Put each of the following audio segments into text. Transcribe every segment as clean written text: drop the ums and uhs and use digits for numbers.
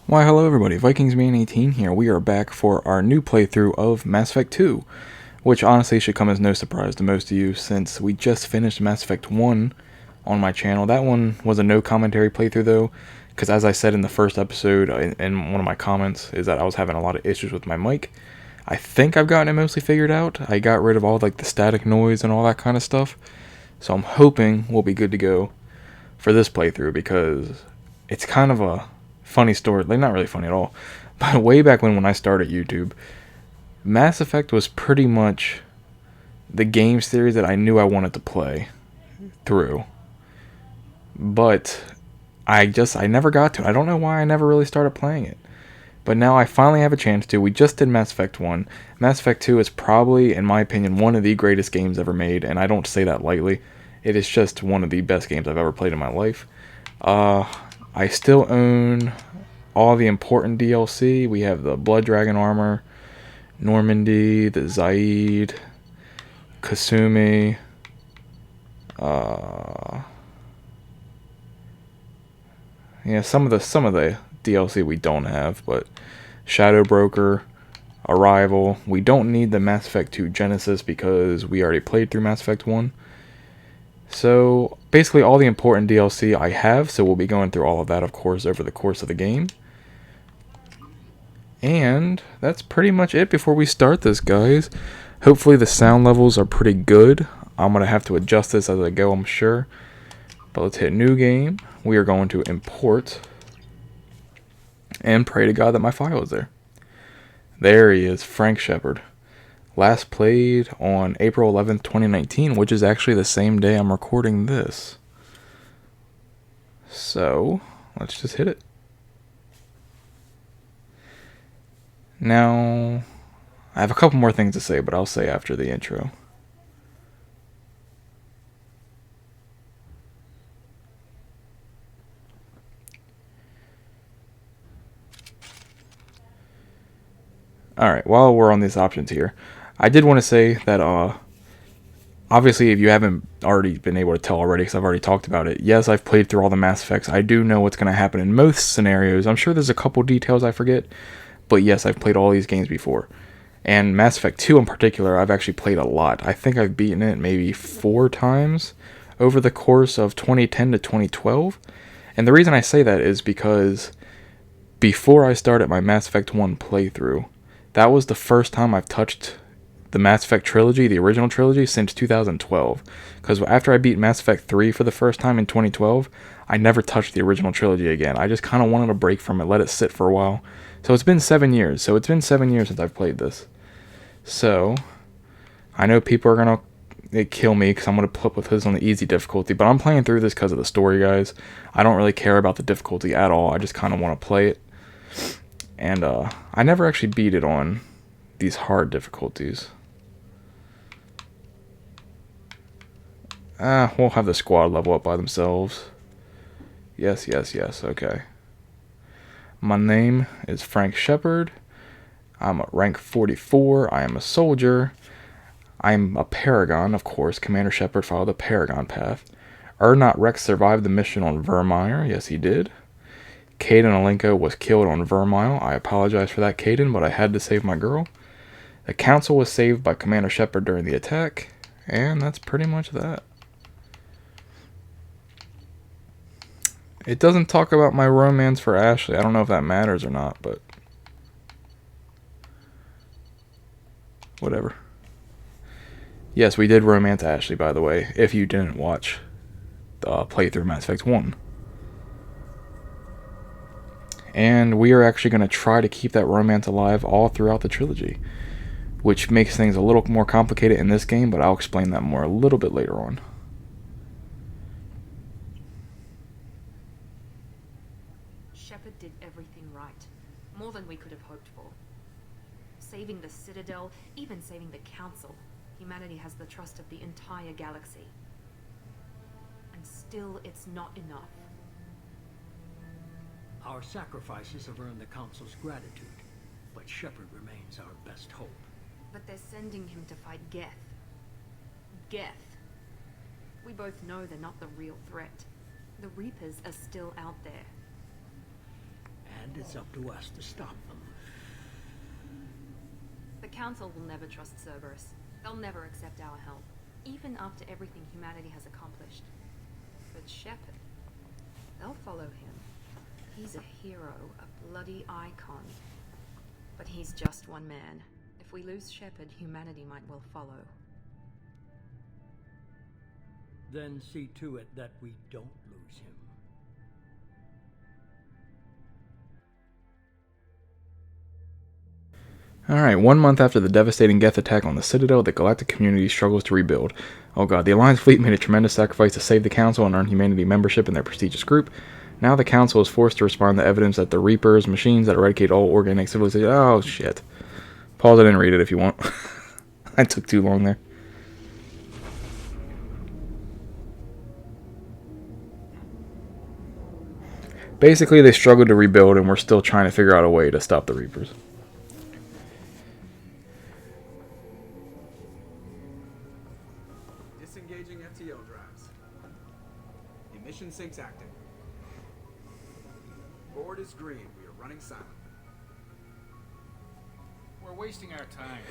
Why hello everybody, VikingsMan18 here. We are back for our new playthrough of Mass Effect 2, which honestly should come as no surprise to most of you since we just finished Mass Effect 1 on my channel. That one was a no commentary playthrough though, because as I said in the first episode in one of my comments, is that I was having a lot of issues with my mic. I think I've gotten it mostly figured out. I got rid of all like the static noise and all that kind of stuff, so I'm hoping we'll be good to go for this playthrough because it's kind of a funny story, like not really funny at all, but way back when I started YouTube, Mass Effect was pretty much the game series that I knew I wanted to play through, but I never got to. I don't know why I never really started playing it, but now I finally have a chance to. We just did Mass Effect 1. Mass Effect 2 is probably, in my opinion, one of the greatest games ever made, and I don't say that lightly. It is just one of the best games I've ever played in my life. I still own all the important DLC. We have the Blood Dragon armor, Normandy, the Zaid, Kasumi, yeah, some of the DLC we don't have, but Shadow Broker, Arrival. We don't need the Mass Effect 2 Genesis because we already played through Mass Effect 1. So basically all the important DLC I have, so we'll be going through all of that, of course, over the course of the game. And that's pretty much it before we start this, guys. Hopefully the sound levels are pretty good. I'm going to have to adjust this as I go, I'm sure. But let's hit new game. We are going to import and pray to God that my file is there. There he is, Frank Shepard. Last played on April 11th, 2019, which is actually the same day I'm recording this. So, let's just hit it. Now, I have a couple more things to say, but I'll say after the intro. Alright, while we're on these options here, I did want to say that, obviously if you haven't already been able to tell already, because I've already talked about it, yes, I've played through all the Mass Effects. I do know what's going to happen in most scenarios. I'm sure there's a couple details I forget, but yes, I've played all these games before. And Mass Effect 2 in particular, I've actually played a lot. I think I've beaten it maybe 4 times over the course of 2010 to 2012. And the reason I say that is because before I started my Mass Effect 1 playthrough, that was the first time I've touched the Mass Effect trilogy, the original trilogy, since 2012. Because after I beat Mass Effect 3 for the first time in 2012, I never touched the original trilogy again. I just kind of wanted a break from it, let it sit for a while. So it's been 7 years. So it's been 7 years since I've played this. So, I know people are going to kill me because I'm going to put this on the easy difficulty, but I'm playing through this because of the story, guys. I don't really care about the difficulty at all. I just kind of want to play it. And I never actually beat it on these hard difficulties. We'll have the squad level up by themselves. Yes, okay. My name is Frank Shepard. I'm at rank 44. I am a soldier. I'm a Paragon, of course. Commander Shepard followed the Paragon path. Ernot Rex survived the mission on Vermeer. Yes, he did. Kaidan Alenko was killed on Vermeer. I apologize for that, Kaidan, but I had to save my girl. The Council was saved by Commander Shepard during the attack. And that's pretty much that. It doesn't talk about my romance for Ashley. I don't know if that matters or not, but whatever. Yes, we did romance Ashley, by the way, if you didn't watch the playthrough Mass Effect 1. And we are actually going to try to keep that romance alive all throughout the trilogy, which makes things a little more complicated in this game, but I'll explain that more a little bit later on. Shepard did everything right, more than we could have hoped for. Saving the Citadel, even saving the Council. Humanity has the trust of the entire galaxy. And still, it's not enough. Our sacrifices have earned the Council's gratitude, but Shepard remains our best hope. But they're sending him to fight Geth. Geth. We both know they're not the real threat. The Reapers are still out there. And and it's up to us to stop them. The Council will never trust Cerberus. They'll never accept our help, even after everything humanity has accomplished. But Shepard, they'll follow him. He's a hero, a bloody icon. But he's just one man. If we lose Shepard, humanity might well follow. Then see to it that we don't lose him. Alright, 1 month after the devastating Geth attack on the Citadel, the galactic community struggles to rebuild. Oh god, the Alliance fleet made a tremendous sacrifice to save the Council and earn humanity membership in their prestigious group. Now the Council is forced to respond to evidence that the Reapers, machines that eradicate all organic civilization... Oh, shit. Pause it and read it if you want. I took too long there. Basically, they struggled to rebuild, and we're still trying to figure out a way to stop the Reapers. Disengaging FTL drives. Emission sinks active. Board is green. We are running silent. We're wasting our time.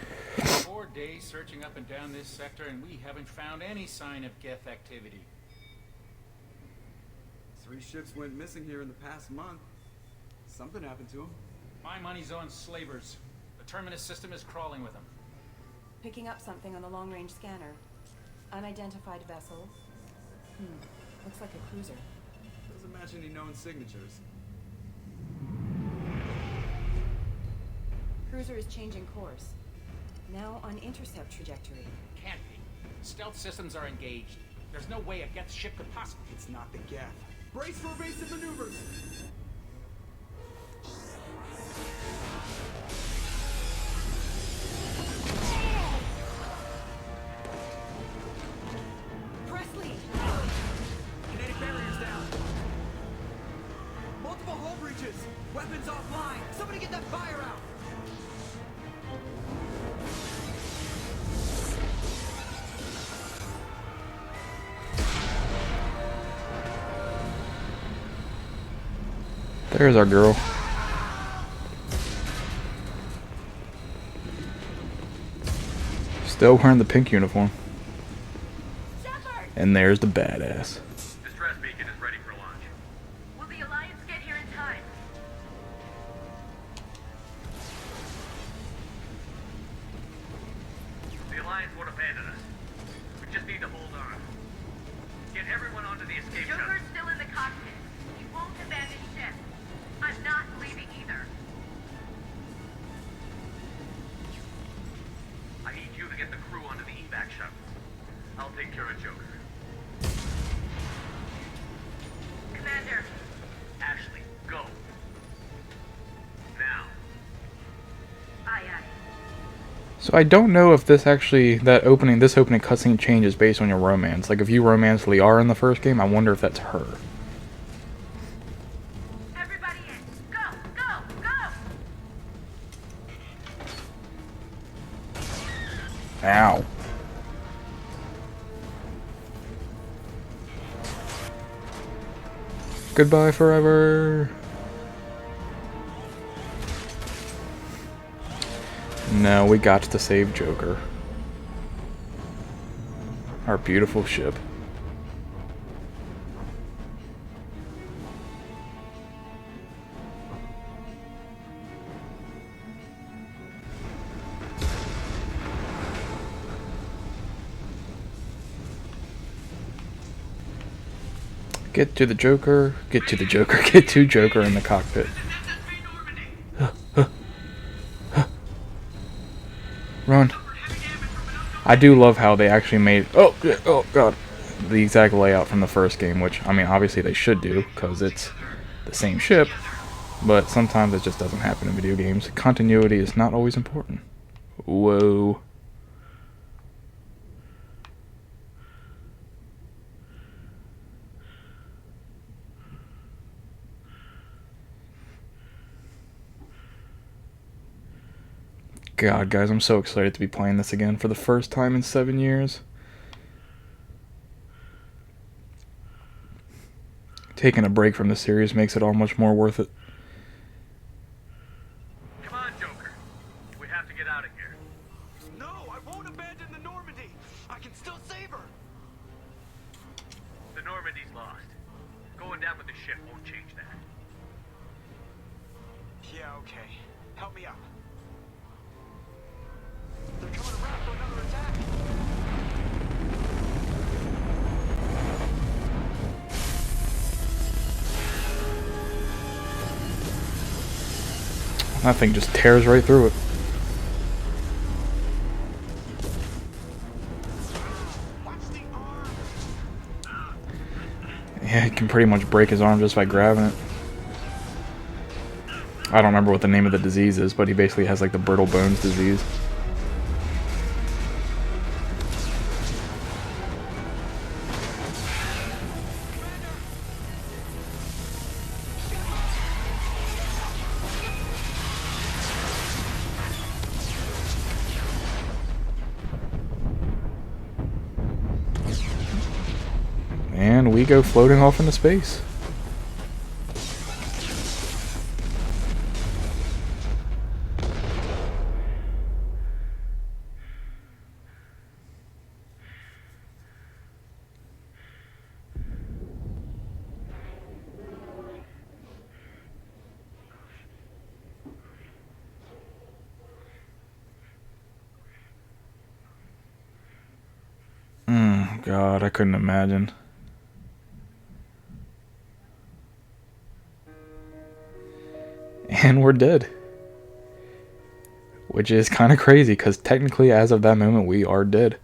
4 days searching up and down this sector, and we haven't found any sign of Geth activity. 3 ships went missing here in the past month. Something happened to them. My money's on slavers. The Terminus system is crawling with them. Picking up something on the long-range scanner. Unidentified vessel. Looks like a cruiser. Doesn't match any known signatures. Cruiser is changing course. Now on intercept trajectory. Can't be. Stealth systems are engaged. There's no way a Geth ship could possibly... It's not the Geth. Brace for evasive maneuvers! Presley! Kinetic barriers down. Multiple hull breaches. Weapons offline. Somebody get that fire out. There's our girl. Still wearing the pink uniform. Shepard! And there's the badass. Distress beacon is ready for launch. Will the Alliance get here in time? The Alliance won't abandon us. We just need to hold on. Get everyone onto the escape shuttle. Joker's still in the cockpit. He won't abandon ship. I'm not leaving either. I need you to get the crew onto the evac shuttle. I'll take care of Joker. Commander, Ashley, go. Now. aye aye. So I don't know if this actually, this opening cutscene changes based on your romance. Like if you romance Liara in the first game, I wonder if that's her. Everybody in. Go, go, go! Ow. Goodbye forever. No, we got to save Joker. Our beautiful ship. Get to the Joker, get to the Joker, get to Joker in the cockpit. Run. I do love how they actually made, oh god, the exact layout from the first game, which, I mean, obviously they should do, because it's the same ship, but sometimes it just doesn't happen in video games. Continuity is not always important. Whoa. God, guys, I'm so excited to be playing this again for the first time in 7 years. Taking a break from the series makes it all much more worth it. out of here. No, I won't abandon the Normandy. I can still save her. The Normandy's lost. Going down with the ship won't change that. Yeah, okay. Help me out. They're coming around for another attack. That thing just tears right through it. Watch the arm. Yeah, he can pretty much break his arm just by grabbing it. I don't remember what the name of the disease is, but he basically has like the brittle bones disease. And we go floating off into space. God, I couldn't imagine. And we're dead. Which is kind of crazy, because technically, as of that moment, we are dead.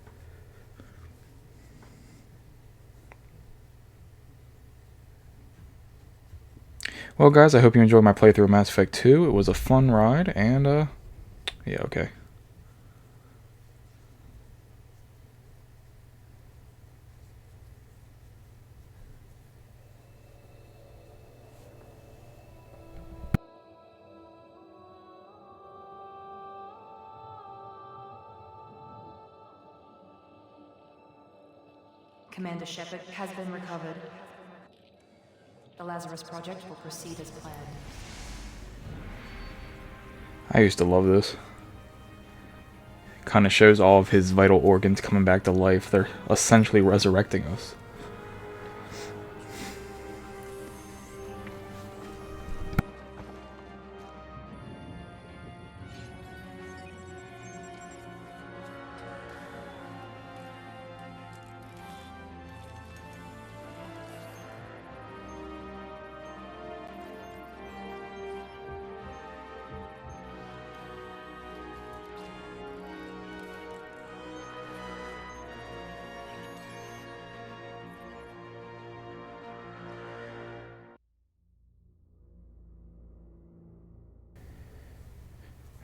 Well, guys, I hope you enjoyed my playthrough of Mass Effect 2. It was a fun ride, and, yeah, okay. Commander Shepard has been recovered. The Lazarus project will proceed as planned. I used to love this. Kind of shows all of his vital organs coming back to life. They're essentially resurrecting us.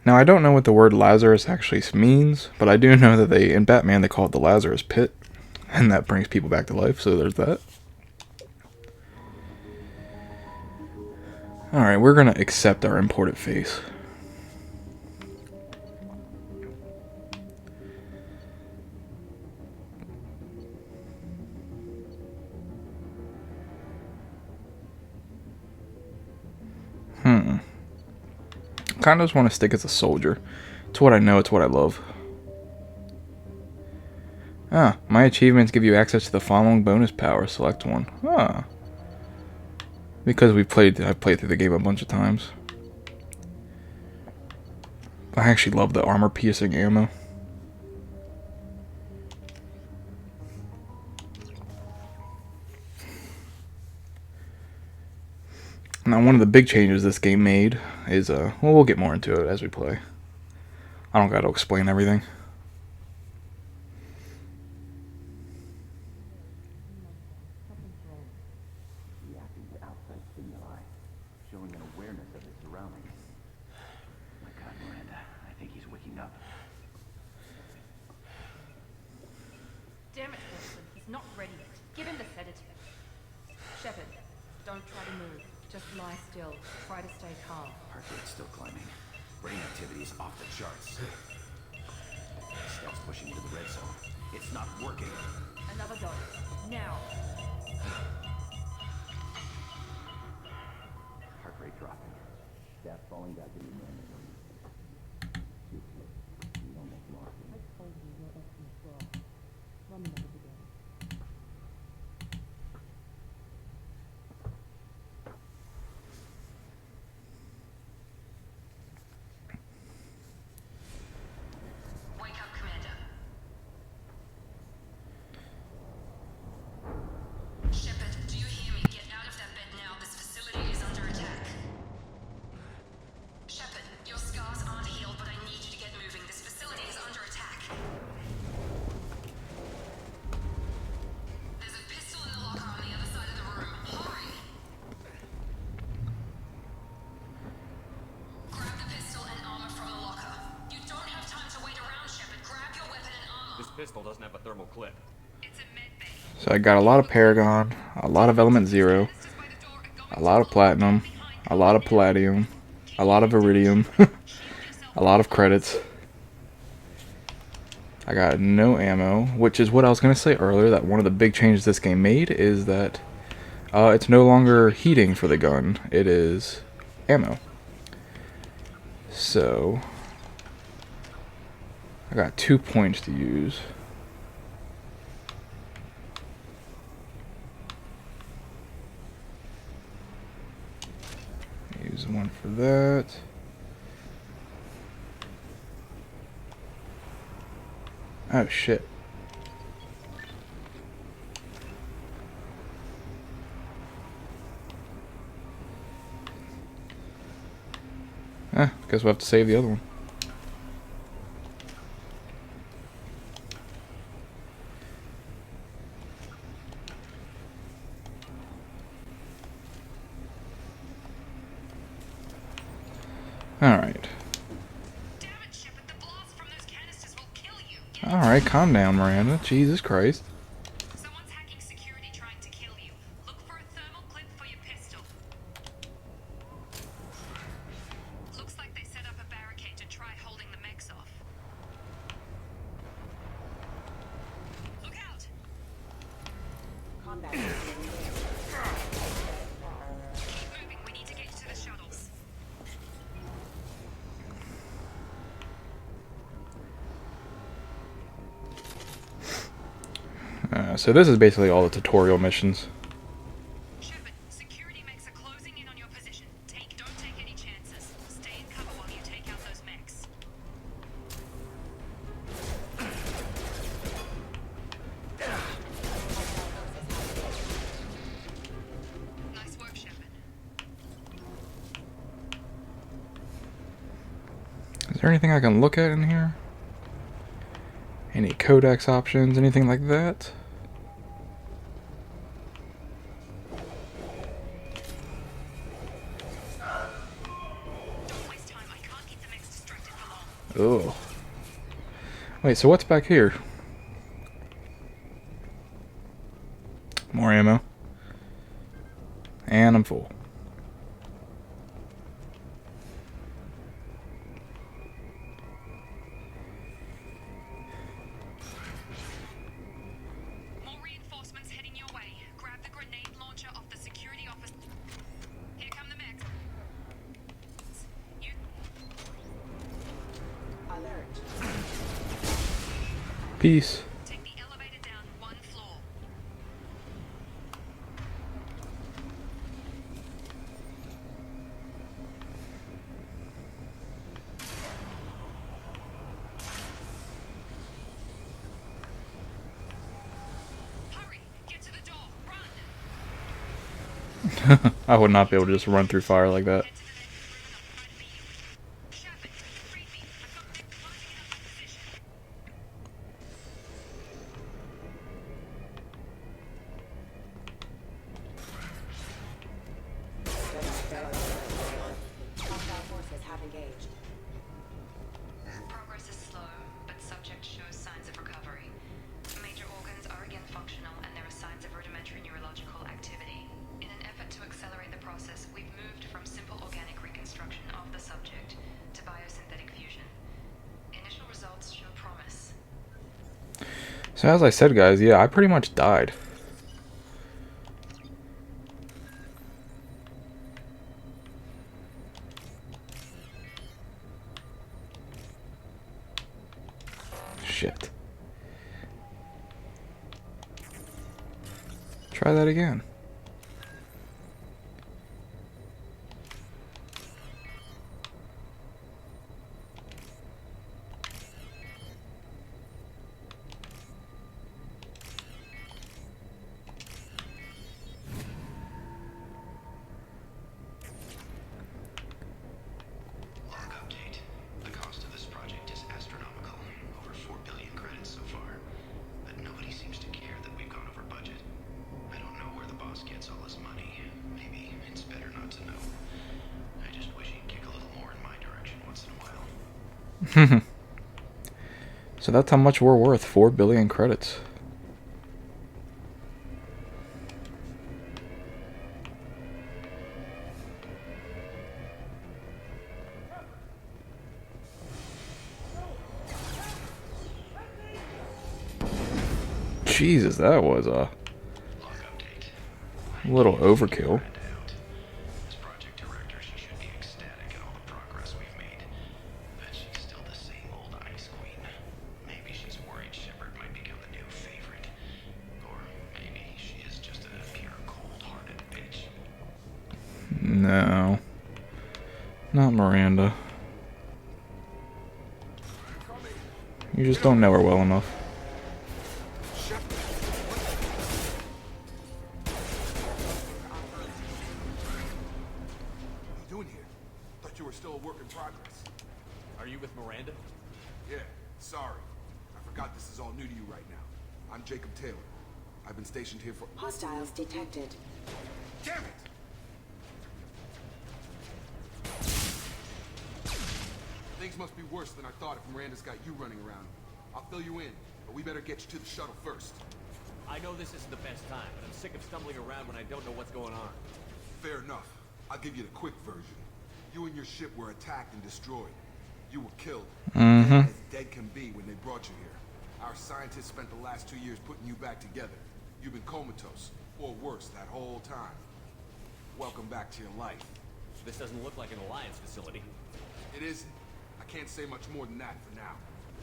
Now, I don't know what the word Lazarus actually means, but I do know that in Batman, they call it the Lazarus Pit, and that brings people back to life, so there's that. Alright, we're gonna accept our imported face. Kind of just want to stick as a soldier. It's what I know, it's what I love. Ah, my achievements give you access to the following bonus power. Select one. Ah. Because I've played through the game a bunch of times. I actually love the armor-piercing ammo. Now, one of the big changes this game made is, well, we'll get more into it as we play. I don't gotta explain everything. Reacting to outside stimuli, showing an awareness of his surroundings. My God, Miranda, I think he's waking up. Damn it, Wilson. He's not ready yet. Give him the sedative. Shepard, don't try to move. Just lie still. Try to stay calm. Heart rate's still climbing. Brain activity is off the charts. Steps pushing into the red zone. It's not working. Another dose. Now. Heart rate dropping. Stats falling back into normal. are. Wake up, Commander. Shepard, do you hear me? Get out of that bed now. This facility is under attack. Shepard, your scars aren't healed, but I need you to get moving. This facility is under attack. There's a pistol in the locker on the other side of the room. Hurry! Grab the pistol and armor from the locker. You don't have time to wait around, Shepard. Grab your weapon and armor. This pistol doesn't have a thermal clip. It's a med bay. So I got a lot of Paragon, a lot of Element Zero, a lot of Platinum, a lot of Palladium, a lot of Iridium, a lot of credits. I got no ammo, which is what I was going to say earlier, that one of the big changes this game made is that it's no longer heating for the gun, it is ammo. So, I got 2 points to use. Use one for that. Oh shit. Guess we'll have to save the other one. Alright. Damn it, Shepard. The blast from those canisters will kill you. Alright, calm down, Miranda. Jesus Christ. Someone's hacking security trying to kill you. Look for a thermal clip for your pistol. Looks like they set up a barricade to try holding the mechs off. Look out! Combat. Keep moving. We need to get to the shuttles. So this is basically all the tutorial missions. Shepard, security mechs are closing in on your position. Don't take any chances. Stay in cover while you take out those mechs. Nice work, Shepard. Is there anything I can look at in here? Any codex options, anything like that? Don't waste time. I can't keep the mechs distracted for long. Oh. Wait, so what's back here? More ammo. And I'm full. More reinforcements heading your way. Grab the grenade launcher off the security office. Here come the mechs. You Alert. Peace. take the elevator down one floor. Hurry! Get to the door! Run! I would not be able to just run through fire like that. Head to the next room and I'll try to beat you. Shepard, read me. I've got mechs closing in on my position. Hostile forces have engaged. Progress is slow, but subject shows signs of recovery. Major organs are again functional, and there are signs of rudimentary neurological activity. In an effort to accelerate the process, we've moved from simple organic reconstruction of the subject to biosynthetic fusion. Initial results show promise. So as I said, guys, yeah, I pretty much died. Shit. Try that again. So that's how much we're worth. 4 billion credits. Jesus, that was a little overkill. As project director, she should be ecstatic at all the progress we've made. But she's still the same old ice queen. Maybe she's worried Shepard might become the new favorite. Or maybe she is just a pure cold-hearted bitch. No. Not Miranda. You just don't know her well enough. Are you with Miranda? Yeah, sorry. I forgot this is all new to you right now. I'm Jacob Taylor. I've been stationed here for— Hostiles detected. Damn it! Things must be worse than I thought if Miranda's got you running around. I'll fill you in, but we better get you to the shuttle first. I know this isn't the best time, but I'm sick of stumbling around when I don't know what's going on. Fair enough. I'll give you the quick version. You and your ship were attacked and destroyed. You were killed. Dead as dead can be when they brought you here. Our scientists spent the last 2 years putting you back together. You've been comatose, or worse, that whole time. Welcome back to your life. This doesn't look like an Alliance facility. It isn't. I can't say much more than that for now.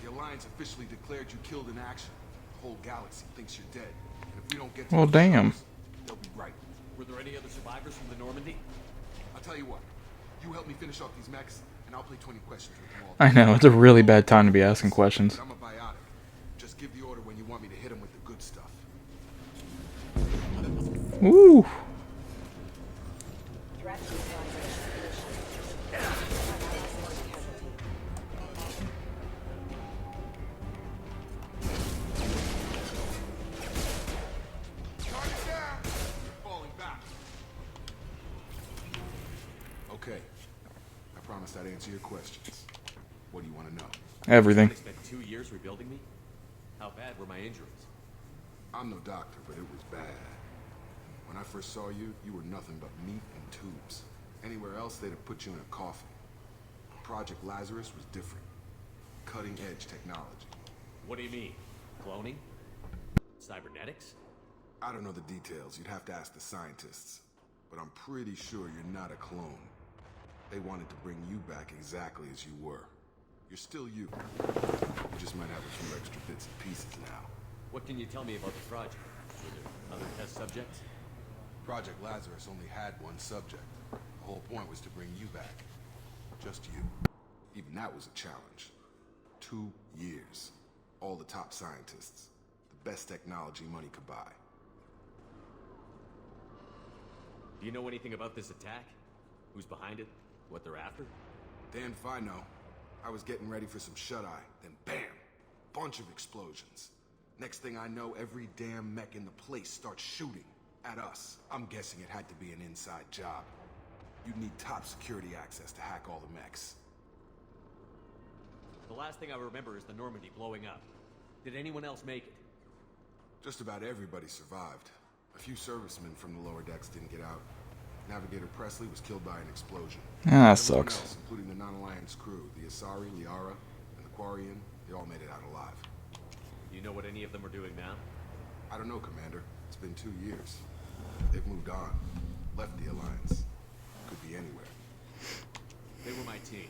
The Alliance officially declared you killed in action. The whole galaxy thinks you're dead. And if we don't get to Well, those damn. shuttles, they'll be right. Were there any other survivors from the Normandy? I'll tell you what. You help me finish off these mechs, and I'll play 20 questions with them all. I know, it's a really bad time to be asking questions. I'm a biotic. Just give the order when you want me to hit them with the good stuff. Woo! Threat neutralization. Target down! You're falling back. Okay. I promised I'd answer your questions. What do you want to know? Everything. They spent 2 years rebuilding me? How bad were my injuries? I'm no doctor, but it was bad. When I first saw you, you were nothing but meat and tubes. Anywhere else, they'd have put you in a coffin. Project Lazarus was different. Cutting-edge technology. What do you mean? Cloning? Cybernetics? I don't know the details. You'd have to ask the scientists. But I'm pretty sure you're not a clone. They wanted to bring you back exactly as you were. You're still you. You just might have a few extra bits and pieces now. What can you tell me about the project? Were there other test subjects? Project Lazarus only had one subject. The whole point was to bring you back. Just you. Even that was a challenge. 2 years. All the top scientists. The best technology money could buy. Do you know anything about this attack? Who's behind it? What they're after? Damn if I know. I was getting ready for some shut-eye, then bam! Bunch of explosions. Next thing I know, every damn mech in the place starts shooting at us. I'm guessing it had to be an inside job. You'd need top security access to hack all the mechs. The last thing I remember is the Normandy blowing up. Did anyone else make it? Just about everybody survived. A few servicemen from the lower decks didn't get out. Navigator Presley was killed by an explosion. Ah, that Everyone sucks. else, including the non-Alliance crew, the Asari, Liara, and the Quarian, they all made it out alive. Do you know what any of them are doing now? I don't know, Commander. It's been 2 years. They've moved on. Left the Alliance. Could be anywhere. They were my team.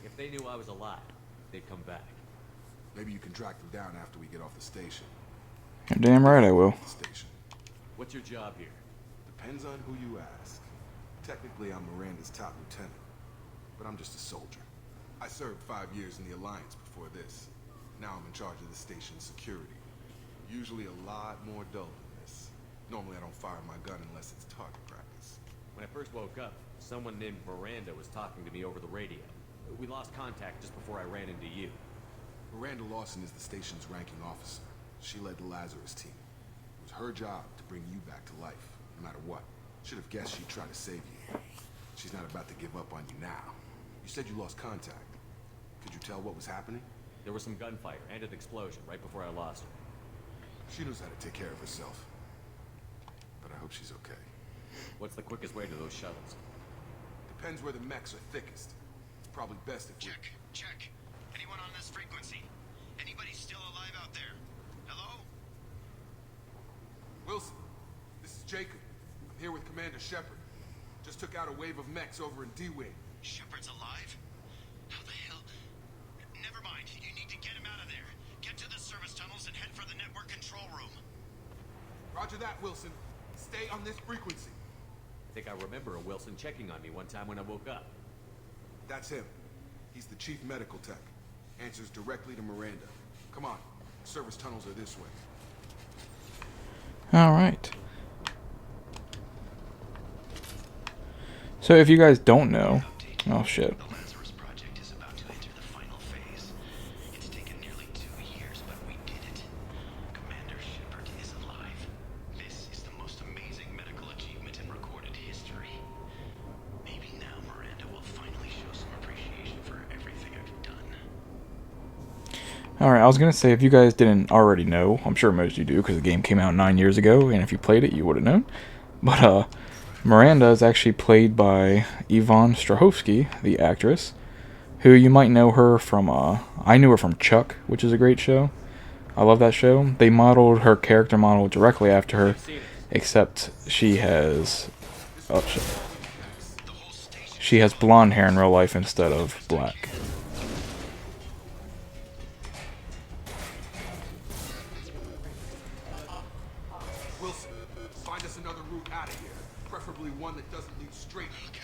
If they knew I was alive, they'd come back. Maybe you can track them down after we get off the station. You're damn right I will. Station. What's your job here? Depends on who you ask. Technically, I'm Miranda's top lieutenant, but I'm just a soldier. I served 5 years in the Alliance before this. Now I'm in charge of the station's security. Usually a lot more dull than this. Normally I don't fire my gun unless it's target practice. When I first woke up, someone named Miranda was talking to me over the radio. We lost contact just before I ran into you. Miranda Lawson is the station's ranking officer. She led the Lazarus team. It was her job to bring you back to life, no matter what. Should have guessed she'd try to save you. She's not about to give up on you now. You said you lost contact. Could you tell what was happening? There was some gunfire and an explosion right before I lost her. She knows how to take care of herself. But I hope she's okay. What's the quickest way to those shuttles? Depends where the mechs are thickest. It's probably best if we... Check. Anyone on this frequency? Anybody still alive out there? Hello? Wilson, this is Jacob. I'm here with Commander Shepard. Just took out a wave of mechs over in D-Wing. Shepard's alive? How the hell? Never mind. You need to get him out of there. Get to the service tunnels and head for the network control room. Roger that, Wilson. Stay on this frequency. I think I remember a Wilson checking on me one time when I woke up. That's him. He's the chief medical tech. Answers directly to Miranda. Come on. Service tunnels are this way. Alright. So if you guys don't know... Oh shit. The Lazarus project is about to enter the final phase. It's taken nearly 2 years, but we did it. Commander Shepard is alive. This is the most amazing medical achievement in recorded history. Maybe now Miranda will finally show some appreciation for everything I've done. Alright, I was gonna say, if you guys didn't already know, I'm sure most of you do, because the game came out 9 years ago, and if you played it, you would have known. But, Miranda is actually played by Yvonne Strahovski, the actress, who you might know her from, I knew her from Chuck, which is a great show. I love that show. They modeled her character model directly after her, except she has, oh shit. She has blonde hair in real life instead of black. Wilson, find us another route out of here. Preferably one that doesn't lead straight. Oh God,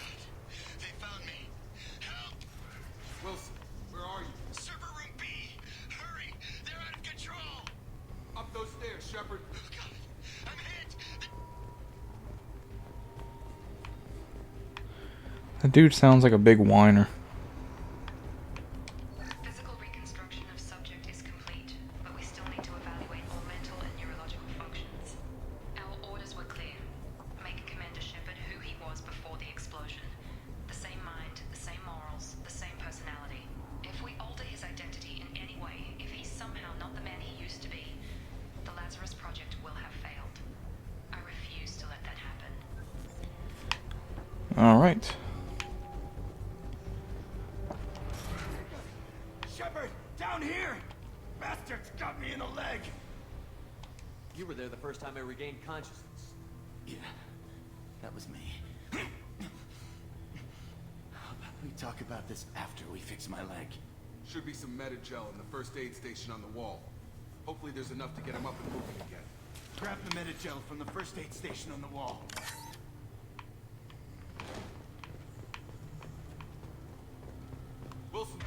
they found me. Help! Wilson, where are you? Server room B! Hurry! They're out of control! Up those stairs, Shepard. Oh God, I'm hit! The dude sounds like a big whiner. Physical reconstruction of subject is complete, but we still need to evaluate all mental and neurological functions. Our orders were clear. Make Commander Shepard who he was before the explosion. The same mind, the same morals, the same personality. If we alter his identity in any way, if he's somehow not the man he used to be, the Lazarus Project will have failed. I refuse to let that happen. Alright. Shepard, down here! Bastards got me in the leg! You were there the first time I regained consciousness. Yeah, that was me. How about we talk about this after we fix my leg? Should be some Metagel in the first aid station on the wall. Hopefully there's enough to get him up and moving again. Grab the Metagel from the first aid station on the wall. Wilson.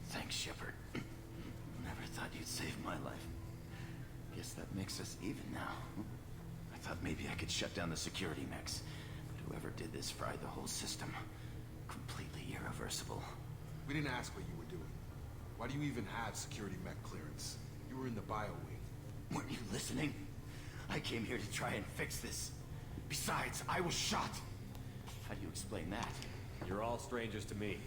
Thanks, Shepard. Never thought you'd save my life. Guess that makes us even now. I thought maybe I could shut down the security mechs, but whoever did this fried the whole system. Completely irreversible. We didn't ask what you were doing. Why do you even have security mech clearance? You were in the bio wing. Weren't you listening? I came here to try and fix this. Besides, I was shot. How do you explain that? You're all strangers to me.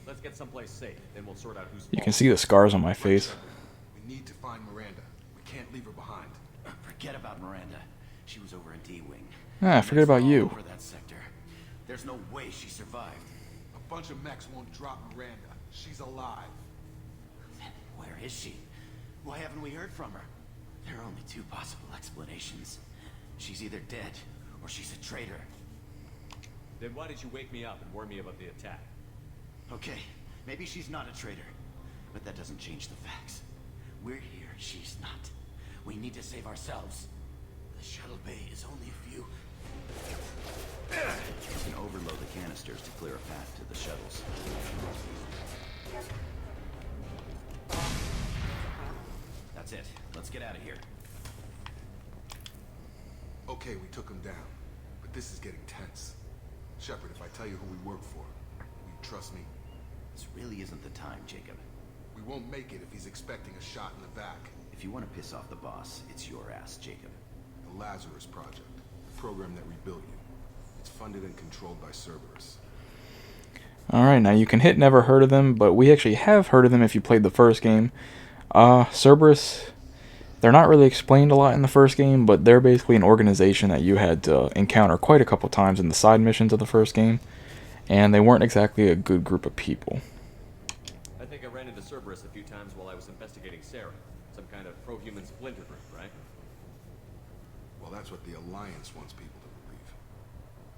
Let's get someplace safe, then we'll sort out who's You can see the scars on my face. We need to find Miranda. We can't leave her behind. Forget about Miranda. She was over in D-Wing. Ah, forget about you. Over that sector. There's no way she survived. A bunch of mechs won't drop Miranda. She's alive. Then where is she? Why haven't we heard from her? There are only two possible explanations. She's either dead, or she's a traitor. Then why did you wake me up and warn me about the attack? Okay, maybe she's not a traitor, but that doesn't change the facts. We're here, she's not. We need to save ourselves. The shuttle bay is only a few. You can overload the canisters to clear a path to the shuttles. That's it. Let's get out of here. Okay, we took him down, but this is getting tense. Shepard, if I tell you who we work for, will you trust me? This really isn't the time, Jacob. We won't make it if he's expecting a shot in the back. If you want to piss off the boss, it's your ass, Jacob. The Lazarus Project, the program that rebuilt you. It's funded and controlled by Cerberus. Alright, now you can hit never heard of them, but we actually have heard of them if you played the first game. Cerberus, they're not really explained a lot in the first game, but they're basically an organization that you had to encounter quite a couple times in the side missions of the first game, and they weren't exactly a good group of people. I think I ran into Cerberus a few times while I was investigating Sarah. Some kind of pro-human splinter group, right? Well, that's what the Alliance wants people to believe.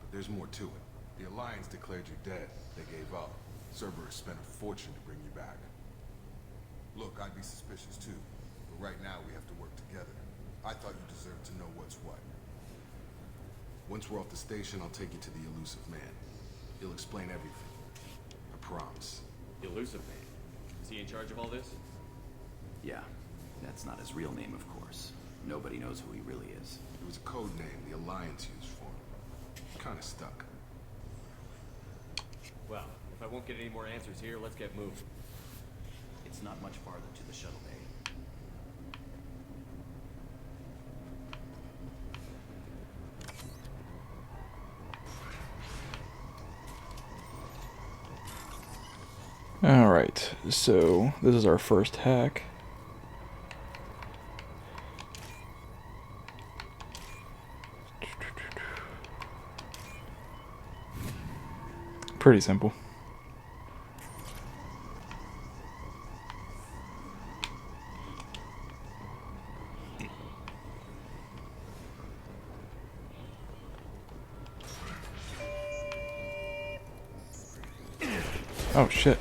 But there's more to it. The Alliance declared you dead. They gave up. Cerberus spent a fortune to bring you back. Look, I'd be suspicious too. But right now we have to work together. I thought you deserved to know what's what. Once we're off the station, I'll take you to the elusive man. He'll explain everything. I promise. The elusive man. Is he in charge of all this? Yeah, that's not his real name, of course. Nobody knows who he really is. It was a code name the Alliance used for him. Kinda stuck. Well, if I won't get any more answers here, let's get moving. It's not much farther to the shuttle bay. Alright, so this is our first hack. Pretty simple. Oh shit.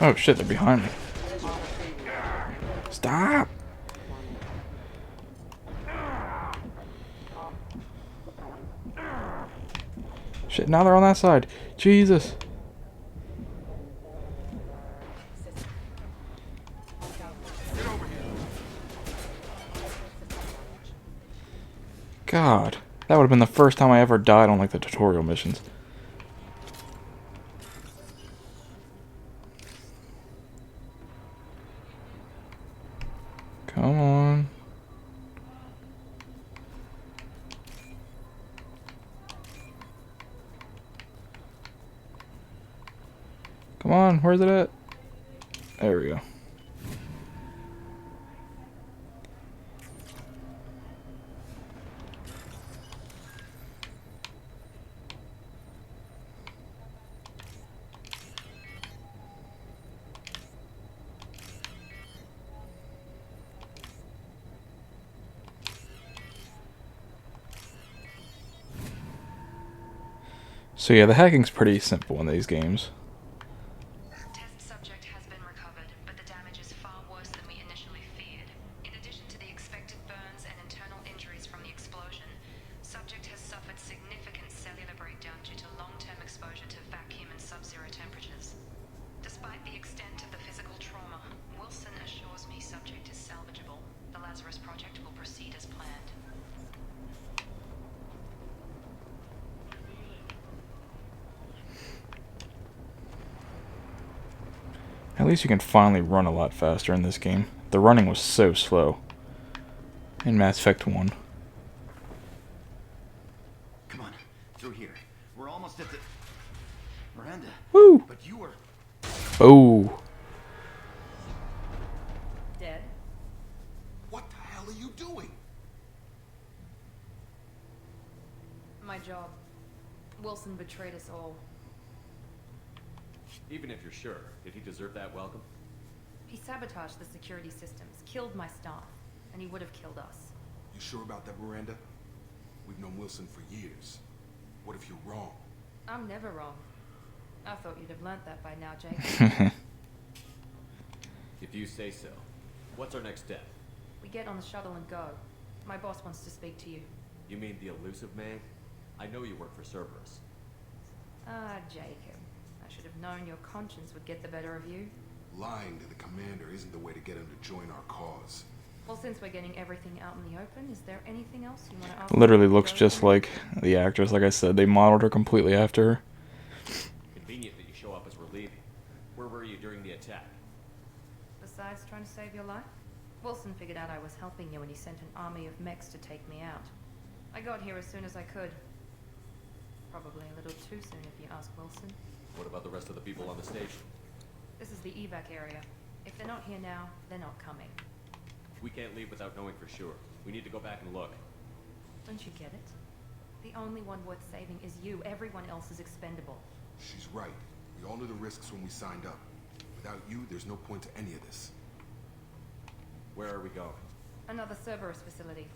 Oh shit, they're behind me. Stop! Shit, now they're on that side. Jesus. God, that would have been the first time I ever died on like the tutorial missions. Come on. Come on, where's it at? There we go. So yeah, the hacking's pretty simple in these games. Test subject has been recovered, but the damage is far worse than we initially feared. In addition to the expected burns and internal injuries from the explosion, subject has suffered significant cellular breakdown due to long-term exposure to vacuum and sub-zero temperatures. Despite the extent of the physical trauma, Wilson assures me subject is salvageable. The Lazarus Project will proceed as planned. At least you can finally run a lot faster in this game. The running was so slow. in Mass Effect 1. Come on, through here. We're almost at the... Miranda. Woo! But you were... Oh. Dead? What the hell are you doing? My job. Wilson betrayed us all. Even if you're sure, did he deserve that welcome? He sabotaged the security systems, killed my staff, and he would have killed us. You sure about that, Miranda? We've known Wilson for years. What if you're wrong? I'm never wrong. I thought you'd have learnt that by now, Jake. If you say so. What's our next step? We get on the shuttle and go. My boss wants to speak to you. You mean the elusive man? I know you work for Cerberus. Ah, Jacob. I should have known your conscience would get the better of you. Lying to the commander isn't the way to get him to join our cause. Well, since we're getting everything out in the open, is there anything else you want to ask? Literally looks just like the actress. Like I said, they modeled her completely after her. Convenient that you show up as we're leaving. Where were you during the attack? Besides trying to save your life, Wilson figured out I was helping you when he sent an army of mechs to take me out. I got here as soon as I could. Probably a little too soon if you ask Wilson. What about the rest of the people on the station? This is the evac area. If they're not here now, they're not coming. We can't leave without knowing for sure. We need to go back and look. Don't you get it? The only one worth saving is you. Everyone else is expendable. She's right. We all knew the risks when we signed up. Without you, there's no point to any of this. Where are we going? Another Cerberus facility.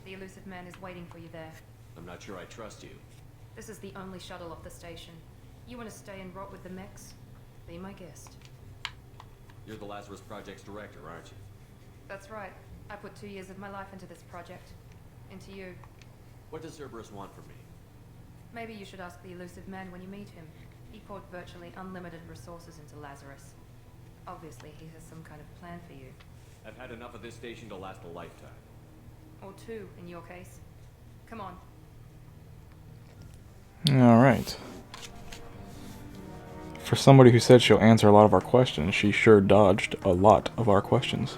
The elusive man is waiting for you there. I'm not sure I trust you. This is the only shuttle off the station. You want to stay and rot with the mechs? Be my guest. You're the Lazarus Project's director, aren't you? That's right. I put 2 years of my life into this project. Into you. What does Cerberus want from me? Maybe you should ask the elusive man when you meet him. He poured virtually unlimited resources into Lazarus. Obviously, he has some kind of plan for you. I've had enough of this station to last a lifetime. Or 2, in your case. Come on. Alright. For somebody who said she'll answer a lot of our questions, she sure dodged a lot of our questions.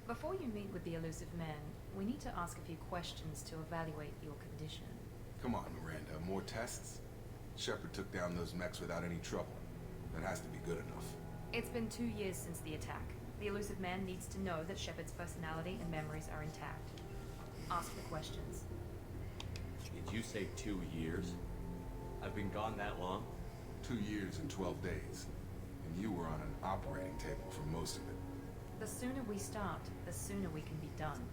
Before you meet with the elusive man, we need to ask a few questions to evaluate your condition. Come on, Miranda. More tests? Shepard took down those mechs without any trouble. That has to be good enough. It's been 2 years since the attack. The elusive man needs to know that Shepard's personality and memories are intact. Ask the questions. Did you say 2 years? I've been gone that long? 2 years and 12 days. And you were on an operating table for most of it. The sooner we start, the sooner we can be done.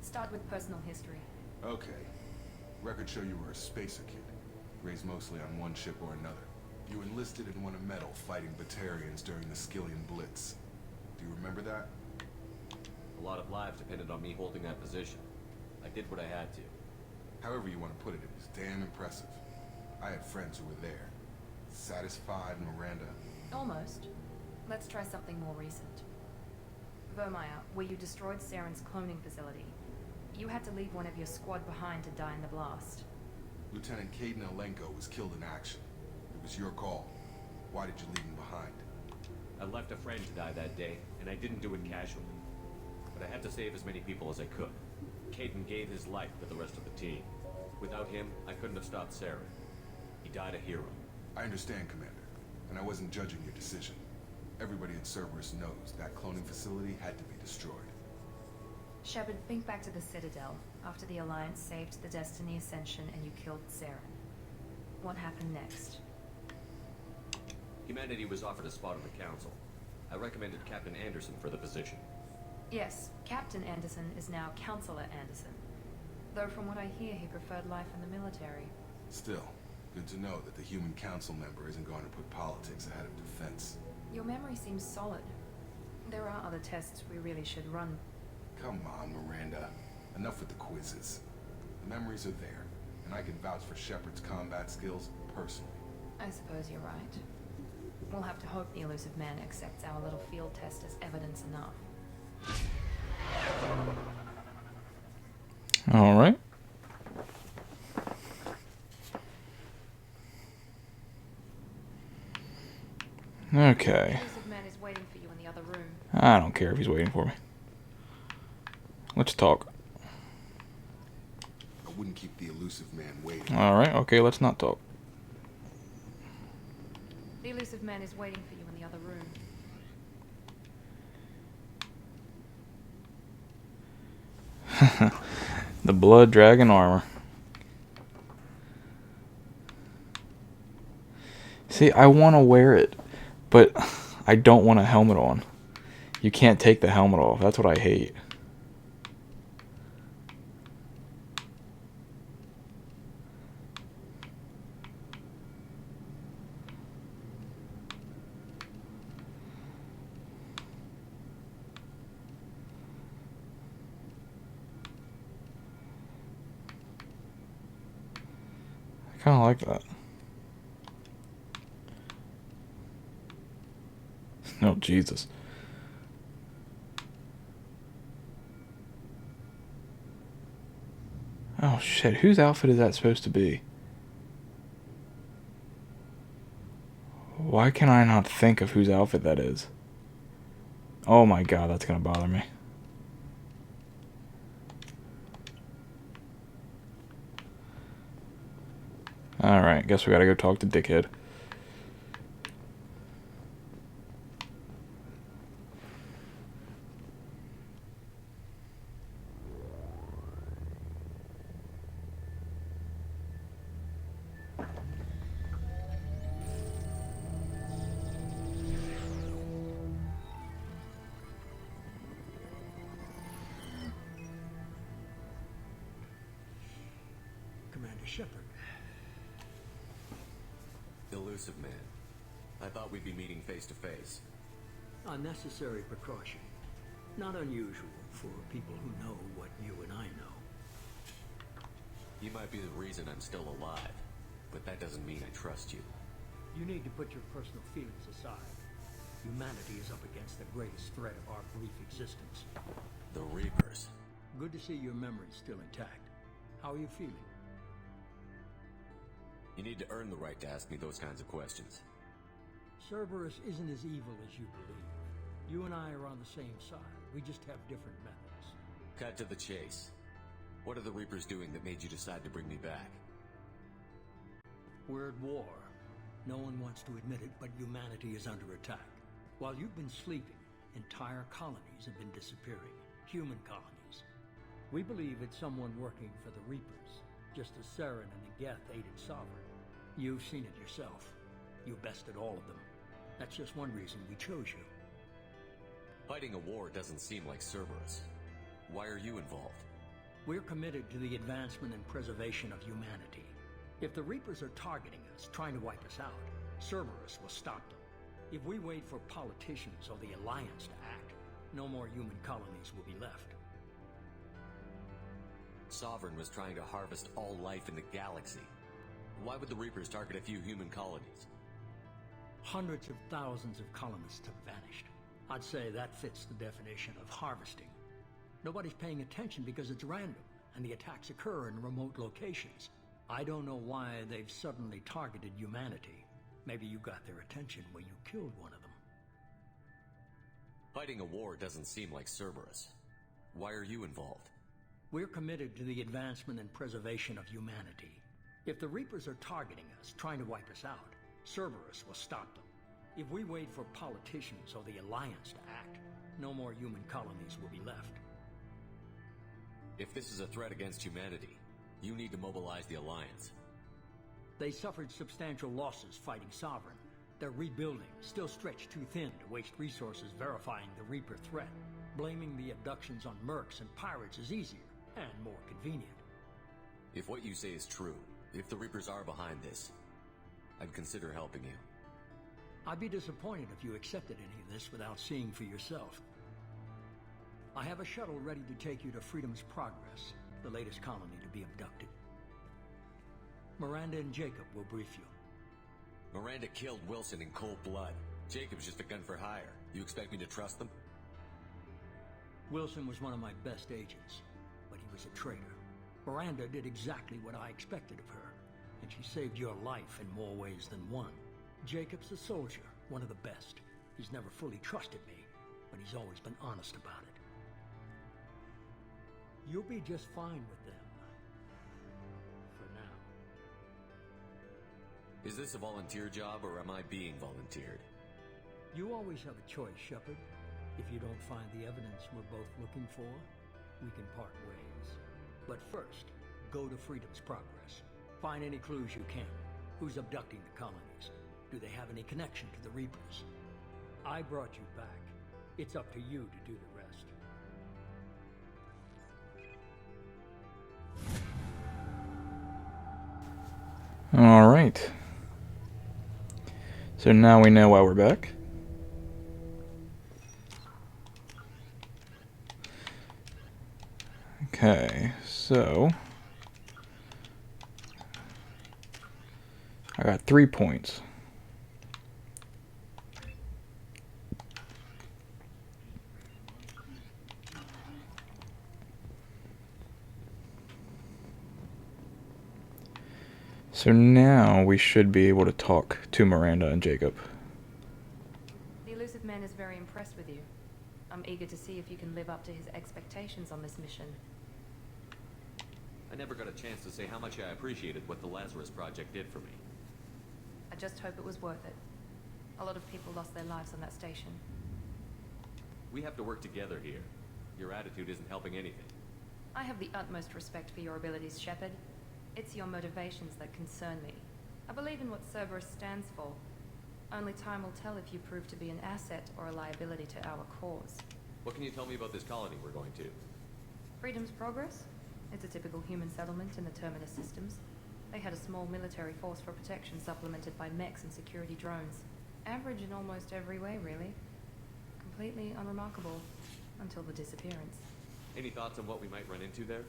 Start with personal history. Okay. Records show you were a spacer kid. Raised mostly on one ship or another. You enlisted and won a medal fighting Batarians during the Skillian Blitz. Do you remember that? A lot of lives depended on me holding that position. I did what I had to. However you want to put it, it was damn impressive. I had friends who were there. Satisfied, Miranda? Almost. Let's try something more recent. Vermeer, where you destroyed Saren's cloning facility. You had to leave one of your squad behind to die in the blast. Lieutenant Caden Alenko was killed in action. It was your call. Why did you leave him behind? I left a friend to die that day, and I didn't do it casually. But I had to save as many people as I could. Caden gave his life for the rest of the team. Without him, I couldn't have stopped Saren. He died a hero. I understand, Commander, and I wasn't judging your decision. Everybody at Cerberus knows that cloning facility had to be destroyed. Shepard, think back to the Citadel, after the Alliance saved the Destiny Ascension and you killed Saren. What happened next? Humanity was offered a spot on the Council. I recommended Captain Anderson for the position. Yes, Captain Anderson is now Counselor Anderson. Though from what I hear, he preferred life in the military. Still, good to know that the human council member isn't going to put politics ahead of defense. Your memory seems solid. There are other tests we really should run. Come on, Miranda. Enough with the quizzes. The memories are there, and I can vouch for Shepard's combat skills personally. I suppose you're right. We'll have to hope the elusive man accepts our little field test as evidence enough. Alright. Okay. The elusive man is waiting for you in the other room. I don't care if he's waiting for me. Let's talk. I wouldn't keep the elusive man waiting. Alright, okay, let's not talk. The elusive man is waiting for you in the other room. The blood dragon armor. See, I want to wear it, but I don't want a helmet on. You can't take the helmet off. That's what I hate. I kind of like that. Oh, Jesus. Oh, shit. Whose outfit is that supposed to be? Why can I not think of whose outfit that is? Oh my god, that's gonna bother me. Alright, guess we gotta go talk to Dickhead. Commander Shepard. Elusive man. I thought we'd be meeting face to face. Unnecessary precaution. Not unusual for people who know what you and I know. You might be the reason I'm still alive, but that doesn't mean I trust you. You need to put your personal feelings aside. Humanity is up against the greatest threat of our brief existence. The Reapers. Good to see your memory's still intact. How are you feeling? You need to earn the right to ask me those kinds of questions. Cerberus isn't as evil as you believe. You and I are on the same side. We just have different methods. Cut to the chase. What are the Reapers doing that made you decide to bring me back? We're at war. No one wants to admit it, but humanity is under attack. While you've been sleeping, entire colonies have been disappearing. Human colonies. We believe it's someone working for the Reapers, just as Saren and the Geth aided Sovereign. You've seen it yourself. You bested all of them. That's just one reason we chose you. Fighting a war doesn't seem like Cerberus. Why are you involved? We're committed to the advancement and preservation of humanity. If the Reapers are targeting us, trying to wipe us out, Cerberus will stop them. If we wait for politicians or the Alliance to act, no more human colonies will be left. Sovereign was trying to harvest all life in the galaxy. Why would the Reapers target a few human colonies? Hundreds of thousands of colonists have vanished. I'd say that fits the definition of harvesting. Nobody's paying attention because it's random, and the attacks occur in remote locations. I don't know why they've suddenly targeted humanity. Maybe you got their attention when you killed one of them. Fighting a war doesn't seem like Cerberus. Why are you involved? We're committed to the advancement and preservation of humanity. If the Reapers are targeting us, trying to wipe us out, Cerberus will stop them. If we wait for politicians or the Alliance to act, no more human colonies will be left. If this is a threat against humanity, you need to mobilize the Alliance. They suffered substantial losses fighting Sovereign. They're rebuilding, still stretched too thin to waste resources verifying the Reaper threat. Blaming the abductions on mercs and pirates is easier and more convenient. If what you say is true, if the Reapers are behind this, I'd consider helping you. I'd be disappointed if you accepted any of this without seeing for yourself. I have a shuttle ready to take you to Freedom's Progress, the latest colony to be abducted. Miranda and Jacob will brief you. Miranda killed Wilson in cold blood. Jacob's just a gun for hire. You expect me to trust them? Wilson was one of my best agents, but he was a traitor. Miranda did exactly what I expected of her, and she saved your life in more ways than one. Jacob's a soldier, one of the best. He's never fully trusted me, but he's always been honest about it. You'll be just fine with them. For now. Is this a volunteer job, or am I being volunteered? You always have a choice, Shepard. If you don't find the evidence we're both looking for, we can part ways. But first, go to Freedom's Progress. Find any clues you can. Who's abducting the colonies? Do they have any connection to the Reapers? I brought you back. It's up to you to do the rest. All right. So now we know why we're back. Okay, so I got 3 points. So now we should be able to talk to Miranda and Jacob. The elusive man is very impressed with you. I'm eager to see if you can live up to his expectations on this mission. I never got a chance to say how much I appreciated what the Lazarus project did for me. I just hope it was worth it. A lot of people lost their lives on that station. We have to work together here. Your attitude isn't helping anything. I have the utmost respect for your abilities, Shepard. It's your motivations that concern me. I believe in what Cerberus stands for. Only time will tell if you prove to be an asset or a liability to our cause. What can you tell me about this colony we're going to? Freedom's Progress? It's a typical human settlement in the Terminus systems. They had a small military force for protection supplemented by mechs and security drones. Average in almost every way, really. Completely unremarkable until the disappearance. Any thoughts on what we might run into there?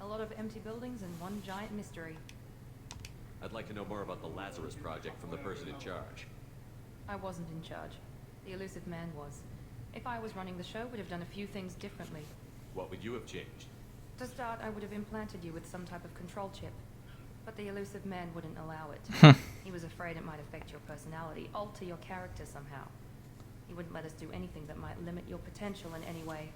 A lot of empty buildings and one giant mystery. I'd like to know more about the Lazarus project from the person in charge. I wasn't in charge. The elusive man was. If I was running the show, would have done a few things differently. What would you have changed? To start, I would have implanted you with some type of control chip. But the elusive man wouldn't allow it. He was afraid it might affect your personality, alter your character somehow. He wouldn't let us do anything that might limit your potential in any way.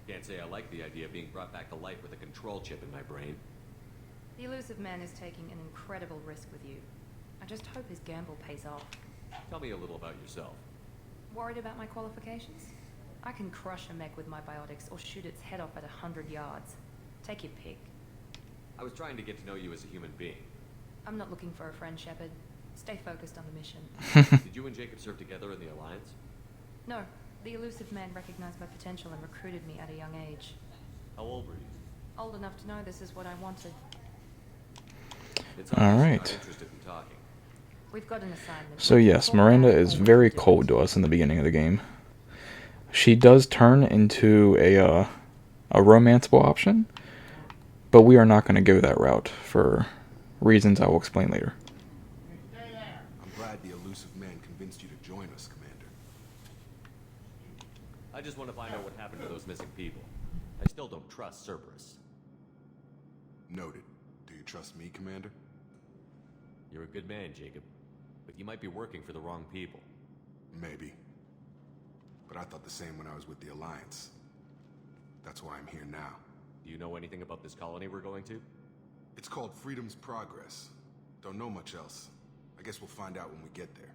Can't say I like the idea of being brought back to life with a control chip in my brain. The elusive man is taking an incredible risk with you. I just hope his gamble pays off. Tell me a little about yourself. Worried about my qualifications? I can crush a mech with my biotics or shoot its head off at 100 yards. Take your pick. I was trying to get to know you as a human being. I'm not looking for a friend, Shepard. Stay focused on the mission. Did you and Jacob serve together in the Alliance? No. The elusive man recognized my potential and recruited me at a young age. How old were you? Old enough to know this is what I wanted. It's All obvious you're right. not interested in talking. We've got an assignment. So yes, Miranda is very cold to us in the beginning of the game. She does turn into a romanceable option, but we are not going to go that route for reasons I will explain later. I'm glad the elusive man convinced you to join us, Commander. I just want to find out what happened to those missing people. I still don't trust Cerberus. Noted. Do you trust me, Commander? You're a good man, Jacob. But you might be working for the wrong people. Maybe. But I thought the same when I was with the Alliance. That's why I'm here now. Do you know anything about this colony we're going to? It's called Freedom's Progress. Don't know much else. I guess we'll find out when we get there.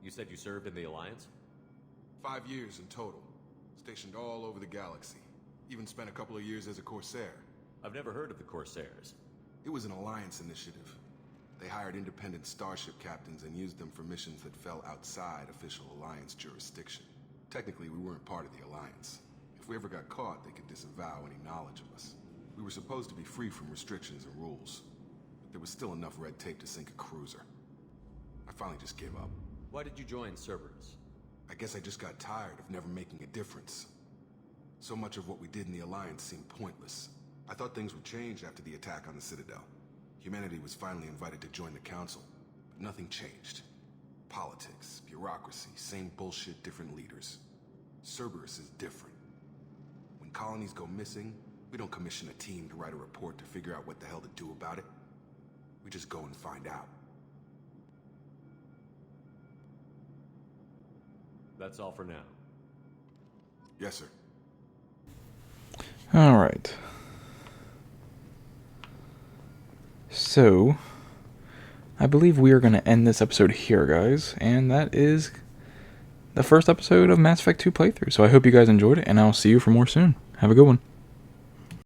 You said you served in the Alliance? 5 years in total. Stationed all over the galaxy. Even spent a couple of years as a Corsair. I've never heard of the Corsairs. It was an Alliance initiative. They hired independent starship captains and used them for missions that fell outside official Alliance jurisdiction. Technically, we weren't part of the Alliance. If we ever got caught, they could disavow any knowledge of us. We were supposed to be free from restrictions and rules. But there was still enough red tape to sink a cruiser. I finally just gave up. Why did you join Cerberus? I guess I just got tired of never making a difference. So much of what we did in the Alliance seemed pointless. I thought things would change after the attack on the Citadel. Humanity was finally invited to join the Council, but nothing changed. Politics, bureaucracy, same bullshit, different leaders. Cerberus is different. When colonies go missing, we don't commission a team to write a report to figure out what the hell to do about it. We just go and find out. That's all for now. Yes, sir. Alright. So, I believe we are going to end this episode here, guys. And that is the first episode of Mass Effect 2 playthrough. So I hope you guys enjoyed it, and I'll see you for more soon. Have a good one.